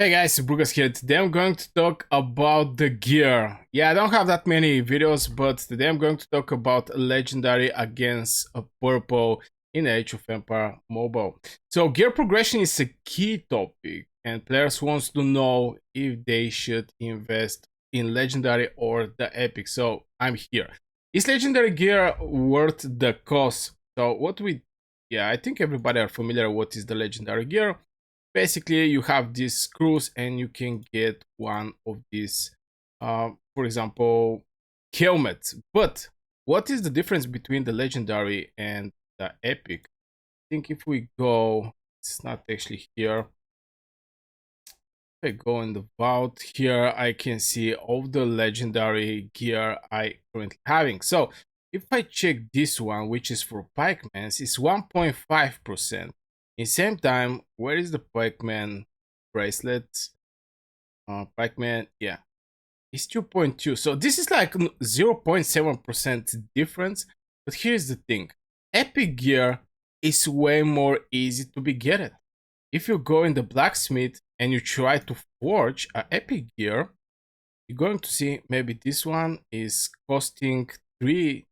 Hey guys, Brugas here. Today I'm going to talk about the gear. Yeah, I don't have that many videos, but today I'm going to talk about Legendary against a Purple in Age of Empire Mobile. So gear progression is a key topic and players wants to know if they should invest in Legendary or the Epic. So I'm here. Is Legendary gear worth the cost? I think everybody are familiar what is the Legendary gear. Basically you have these screws and you can get one of these for example helmets. But what is the difference between the legendary and the epic? I think if we go, it's not actually here. If I go in the vault here, I can see all the legendary gear I currently having. So if I check this one, which is for pikemans, it's 1.5%. In same time, where is the pikeman bracelets? Pikeman, yeah, it's 2.2. So this is like 0.7% difference. But here's the thing: epic gear is way more easy to be get. If you go in the blacksmith and you try to forge a epic gear, you're going to see maybe this one is costing 3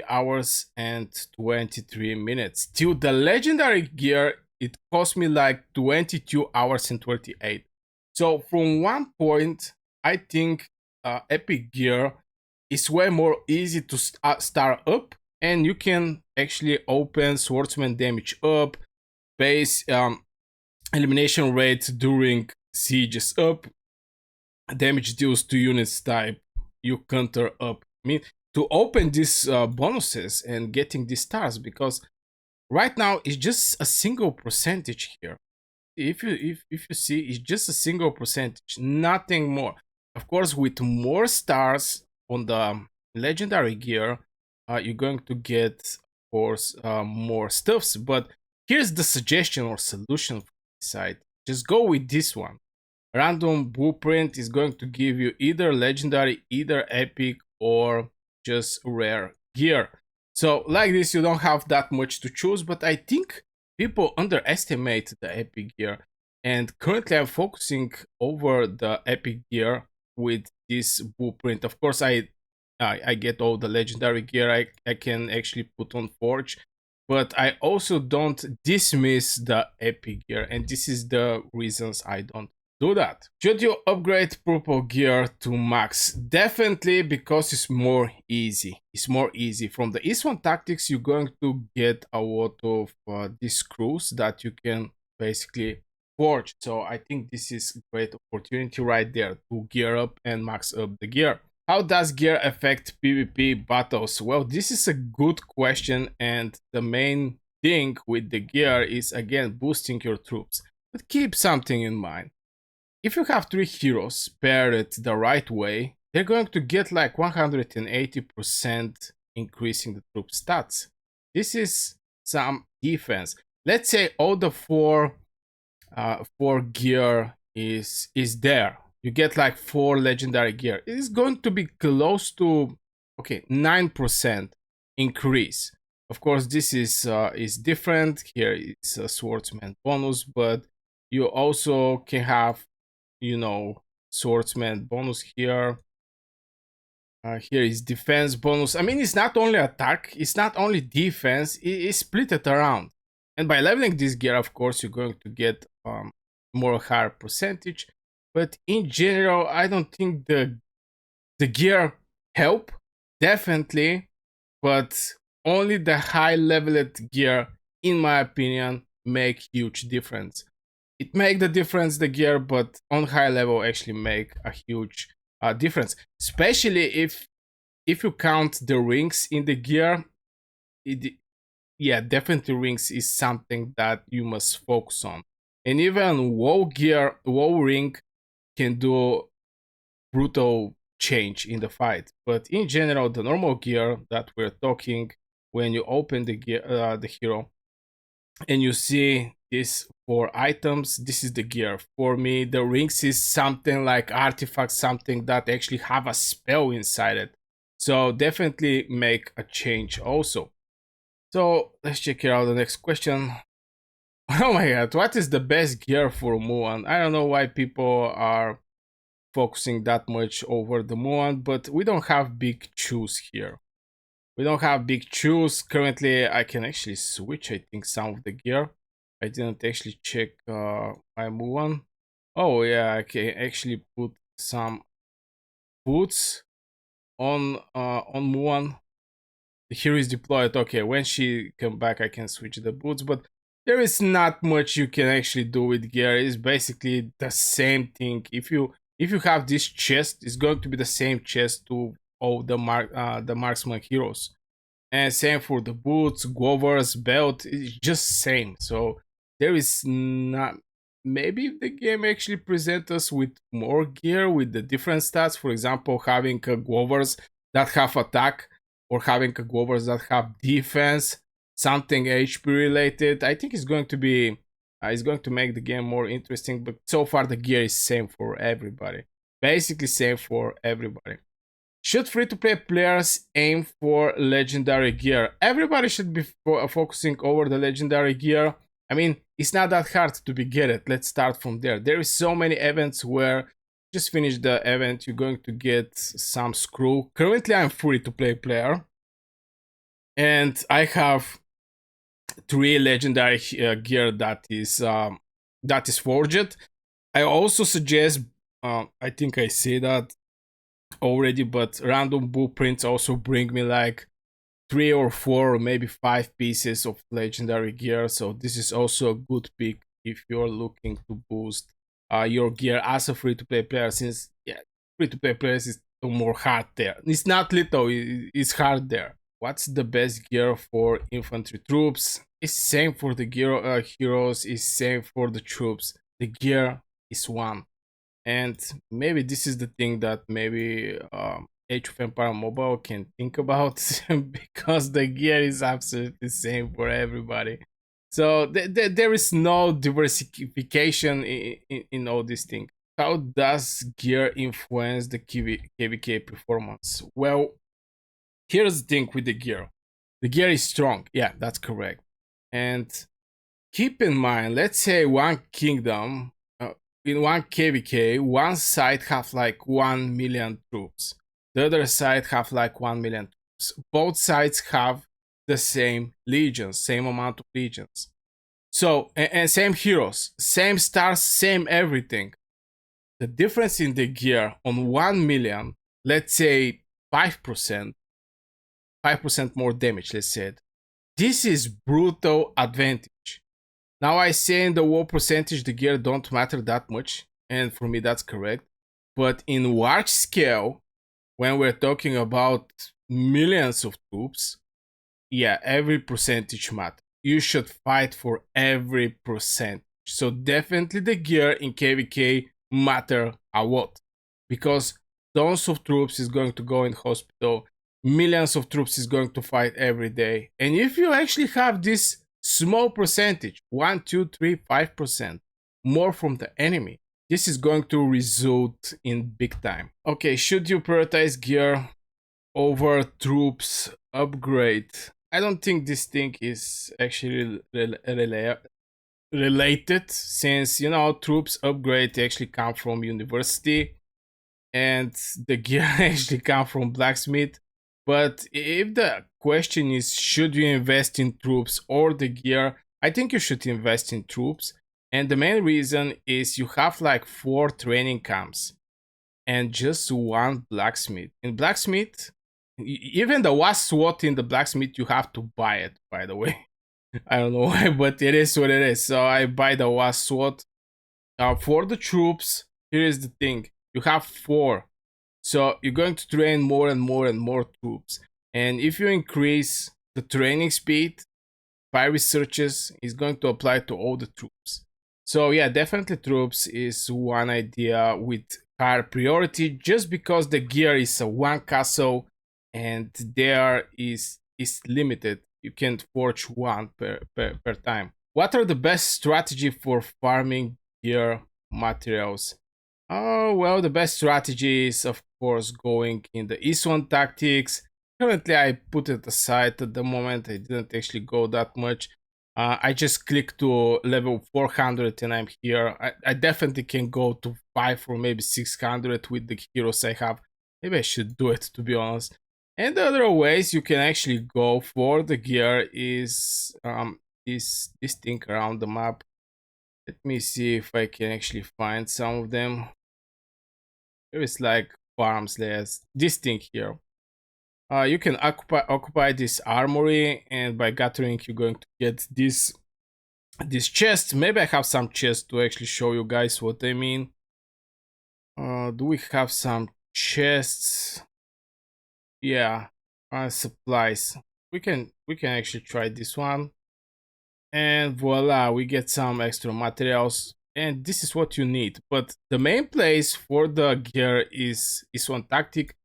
hours and 23 minutes. Till the legendary gear, it cost me like 22 hours and 28. So from one point, I think epic gear is way more easy to start up, and you can actually open swordsman damage up, base elimination rate during sieges up, damage deals to units type you counter up. I mean, to open these bonuses and getting these stars, because right now it's just a single percentage here. If you see, it's just a single percentage, nothing more. Of course, with more stars on the legendary gear, you're going to get, of course, more stuffs. But here's the suggestion or solution for this side: just go with this one. Random blueprint is going to give you either legendary, either epic, or just rare gear. So like this, you don't have that much to choose, but I think people underestimate the epic gear. And currently I'm focusing over the epic gear with this blueprint. Of course, I get all the legendary gear I can actually put on Forge, but I also don't dismiss the epic gear, and this is the reasons I don't do that. Should you upgrade purple gear to max? Definitely, because it's more easy. It's more easy. From the East One tactics, you're going to get a lot of these screws that you can basically forge. So I think this is a great opportunity right there to gear up and max up the gear. How does gear affect PvP battles? Well, this is a good question, and the main thing with the gear is again boosting your troops. But keep something in mind: if you have 3 heroes paired the right way, they're going to get like 180% increasing the troop stats. This is some defense. Let's say all the four gear is there. You get like 4 legendary gear. It is going to be close to 9% increase. Of course, this is different. Here it's a swordsman bonus, but you also can have, swordsman bonus here. Here is defense bonus. I mean, it's not only attack, it's not only defense, it's split it around. And by leveling this gear, of course, you're going to get more higher percentage. But in general, I don't think the gear help, definitely, but only the high leveled gear, in my opinion, make huge difference. It make the difference, the gear, but on high level actually make a huge difference, especially if you count the rings in the gear. Yeah, definitely rings is something that you must focus on. And even WoW ring can do brutal change in the fight. But in general, the normal gear that we're talking, when you open the gear, the hero, and you see these 4 items, this is the gear. For me, the rings is something like artifact, something that actually have a spell inside it. So definitely make a change also. So let's check here out the next question. Oh my god, what is the best gear for Mulan? I don't know why people are focusing that much over the Mulan, but we don't have big choose here. We don't have big choose. Currently, I can actually switch, I think, some of the gear. I didn't actually check my Mulan. Oh yeah, I can actually put some boots on Mulan. The hero is deployed. Okay, when she come back, I can switch the boots, but there is not much you can actually do with gear. It's basically the same thing. If you have this chest, it's going to be the same chest to all the marksman heroes, and same for the boots, govers, belt. It's just same. So there is not. Maybe if the game actually present us with more gear with the different stats. For example, having govers that have attack, or having govers that have defense, something HP related. I think it's going to be. It's going to make the game more interesting. But so far, the gear is same for everybody. Basically, same for everybody. Should free to play players aim for legendary gear? Everybody should be focusing over the legendary gear. I mean, it's not that hard to be get it. Let's start from there. There is so many events where just finish the event, you're going to get some screw. Currently, I'm free to play player, and I have three legendary gear that is forged. I also suggest. I think I say that already, but random blueprints also bring me like three or four or maybe five pieces of legendary gear. So this is also a good pick if you're looking to boost your gear as a free to play player, since yeah, free to play players is more hard there. It's not little, it's hard there. What's the best gear for infantry troops? It's same for the gear heroes, it's same for the troops. The gear is one. And maybe this is the thing that maybe Age of Empire Mobile can think about because the gear is absolutely the same for everybody. So there is no diversification in all these things. How does gear influence the KVK performance? Well, here's the thing with the gear. The gear is strong. Yeah, that's correct. And keep in mind, let's say one kingdom, in one KVK, one side have like 1 million troops. The other side have like 1 million troops. Both sides have the same legions, same amount of legions. So, and same heroes, same stars, same everything. The difference in the gear on 1 million, let's say 5%, 5% more damage, let's say it. This is brutal advantage. Now I say in the war percentage the gear don't matter that much, and for me that's correct. But in large scale, when we're talking about millions of troops, yeah, every percentage matters. You should fight for every percent. So definitely the gear in KVK matter a lot, because tons of troops is going to go in hospital, millions of troops is going to fight every day, and if you actually have this small percentage, 1, 2, 3, 5% more from the enemy, this is going to result in big time. Okay, should you prioritize gear over troops upgrade? I don't think this thing is actually related, since troops upgrade actually come from university, and the gear actually come from blacksmith. But if the question is should you invest in troops or the gear, I think you should invest in troops. And the main reason is you have like 4 training camps and just one blacksmith. In blacksmith, even the last SWAT in the blacksmith, you have to buy it, by the way. I don't know why, but it is what it is. So I buy the last SWAT. For the troops, here is the thing. You have 4. So you're going to train more and more and more troops. And if you increase the training speed by researchers, is going to apply to all the troops. So yeah, definitely troops is one idea with higher priority, just because the gear is a one castle and there is limited. You can't forge one per time. What are the best strategy for farming gear materials? Oh, well, the best strategy is, of course, going in the East 1 tactics. Currently, I put it aside at the moment. I didn't actually go that much. I just click to level 400 and I'm here. I definitely can go to 5 or maybe 600 with the heroes I have. Maybe I should do it, to be honest. And the other ways you can actually go for the gear is this thing around the map. Let me see if I can actually find some of them. There is like farms. There's this thing here. You can occupy this armory, and by gathering, you're going to get this chest. Maybe I have some chests to actually show you guys what I mean. Do we have some chests? Yeah, supplies. We can actually try this one, and voila, we get some extra materials. And this is what you need. But the main place for the gear is one tactic,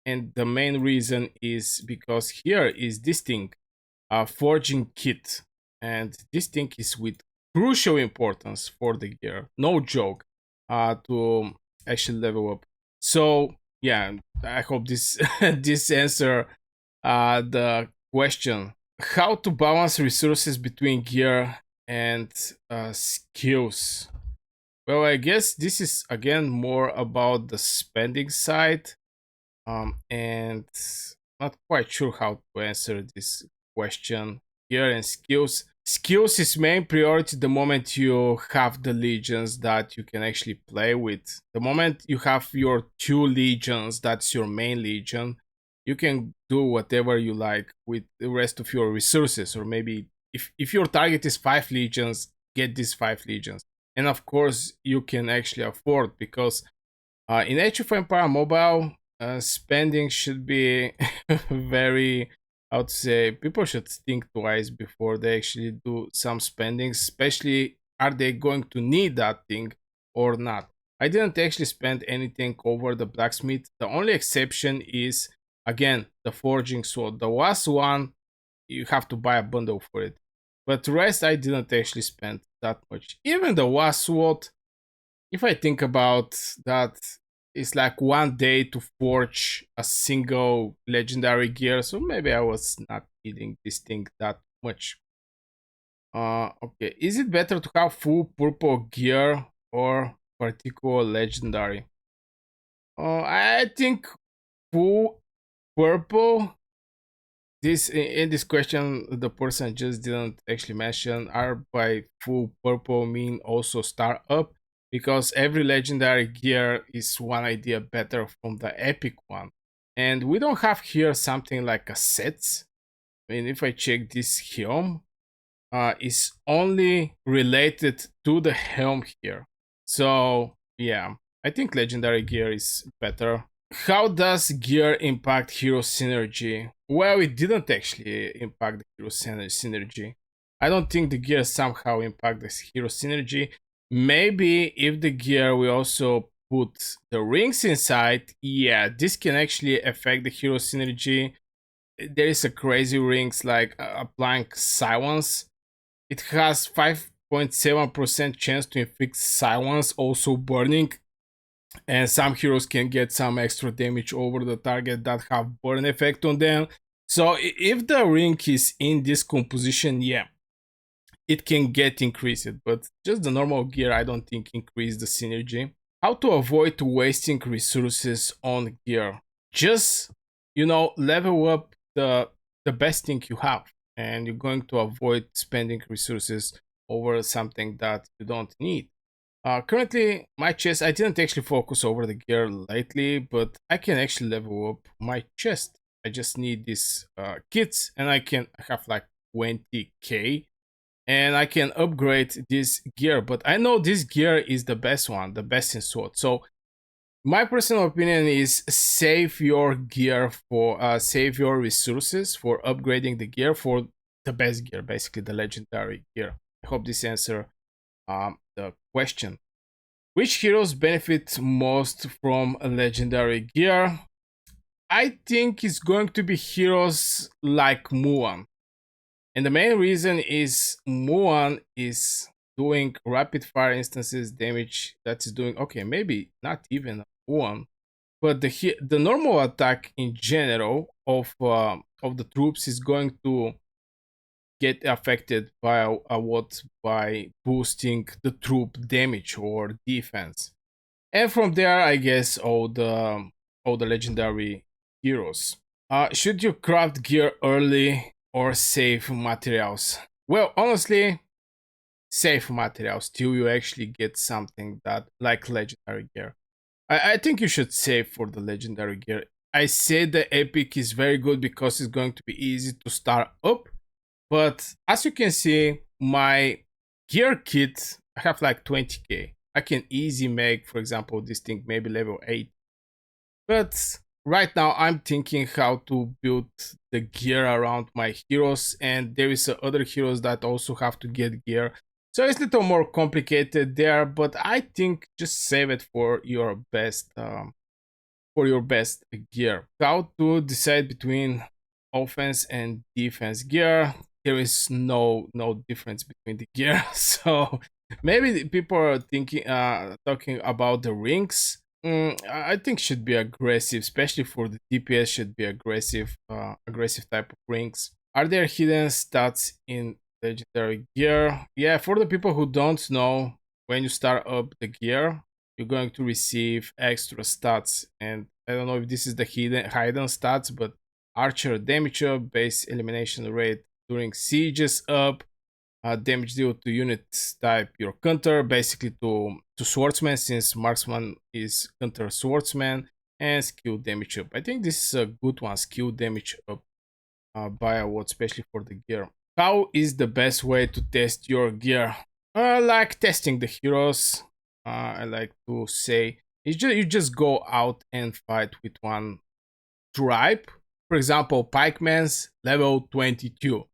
and the main reason is because here is this thing, a forging kit, and this thing is with crucial importance for the gear, no joke, to actually level up. So yeah, I hope this this answer the question how to balance resources between gear and skills. Well, I guess this is again more about the spending side, and not quite sure how to answer this question here. And skills is main priority the moment you have the legions that you can actually play with. The moment you have your two legions, that's your main legion, you can do whatever you like with the rest of your resources. Or maybe if your target is 5 legions, get these 5 legions. And of course you can actually afford, because in Age of Empire Mobile, spending should be very, I would say, people should think twice before they actually do some spending, especially are they going to need that thing or not. I didn't actually spend anything over the blacksmith. The only exception is, again, the forging sword. The last one, you have to buy a bundle for it. But the rest, I didn't actually spend that much. Even the last sword, if I think about that, it's like 1 day to forge a single legendary gear, so maybe I was not needing this thing that much. Okay, is it better to have full purple gear or particular legendary? I think full purple. This in this question, the person just didn't actually mention are by full purple mean also star up, because every legendary gear is one idea better from the epic one, and we don't have here something like a sets. I mean, if I check this helm, is only related to the helm here. So yeah, I think legendary gear is better. How does gear impact hero synergy? Well, it didn't actually impact the hero synergy. I don't think the gear somehow impact the hero synergy. Maybe if the gear we also put the rings inside, yeah, this can actually affect the hero synergy. There is a crazy rings like applying silence. It has 5.7% chance to inflict silence, also burning, and some heroes can get some extra damage over the target that have burn effect on them. So if the ring is in this composition, yeah, it can get increased, but just the normal gear I don't think increase the synergy. How to avoid wasting resources on gear? Just, level up the best thing you have, and you're going to avoid spending resources over something that you don't need. Currently, my chest, I didn't actually focus over the gear lately, but I can actually level up my chest. I just need these kits, and I have like 20k, and I can upgrade this gear. But I know this gear is the best one, the best in sword. So my personal opinion is save your gear for save your resources for upgrading the gear for the best gear, basically the legendary gear. I hope this answer the question. Which heroes benefit most from a legendary gear? I think it's going to be heroes like Mulan. And the main reason is Mulan is doing rapid fire instances damage that is doing, okay, maybe not even one, but the normal attack in general of the troops is going to get affected by what by boosting the troop damage or defense. And from there, I guess all the legendary heroes. Should you craft gear early or save materials? Well, honestly, save materials till you actually get something that like legendary gear. I think you should save for the legendary gear. I say the epic is very good because it's going to be easy to start up, but as you can see, my gear kit, I have like 20k. I can easily make, for example, this thing maybe level 8. But right now I'm thinking how to build the gear around my heroes, and there is other heroes that also have to get gear. So it's a little more complicated there, but I think just save it for your best gear. How to decide between offense and defense gear? There is no difference between the gear. So maybe the people are thinking talking about the rings. I think should be aggressive, especially for the DPS. Should be aggressive type of rings. Are there hidden stats in legendary gear? Yeah, for the people who don't know, when you start up the gear, you're going to receive extra stats. And I don't know if this is the hidden stats, but archer damage up, base elimination rate during sieges up, damage deal to units type your counter, basically to swordsman, since marksman is counter swordsman, and skill damage up. I think this is a good one, skill damage up by a word, especially for the gear. How is the best way to test your gear? Like testing the heroes. I like to say you just go out and fight with one tribe. For example, pikeman's level 22.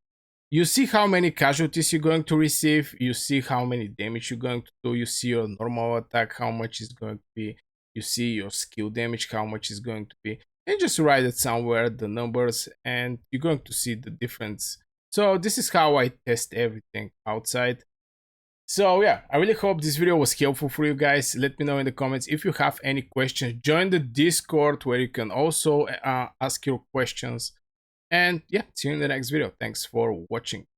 You see how many casualties you're going to receive, you see how many damage you're going to do, you see your normal attack, how much is going to be, you see your skill damage, how much is going to be, and just write it somewhere, the numbers, and you're going to see the difference. So this is how I test everything outside. So yeah, I really hope this video was helpful for you guys. Let me know in the comments if you have any questions. Join the Discord where you can also ask your questions. And yeah, see you in the next video. Thanks for watching.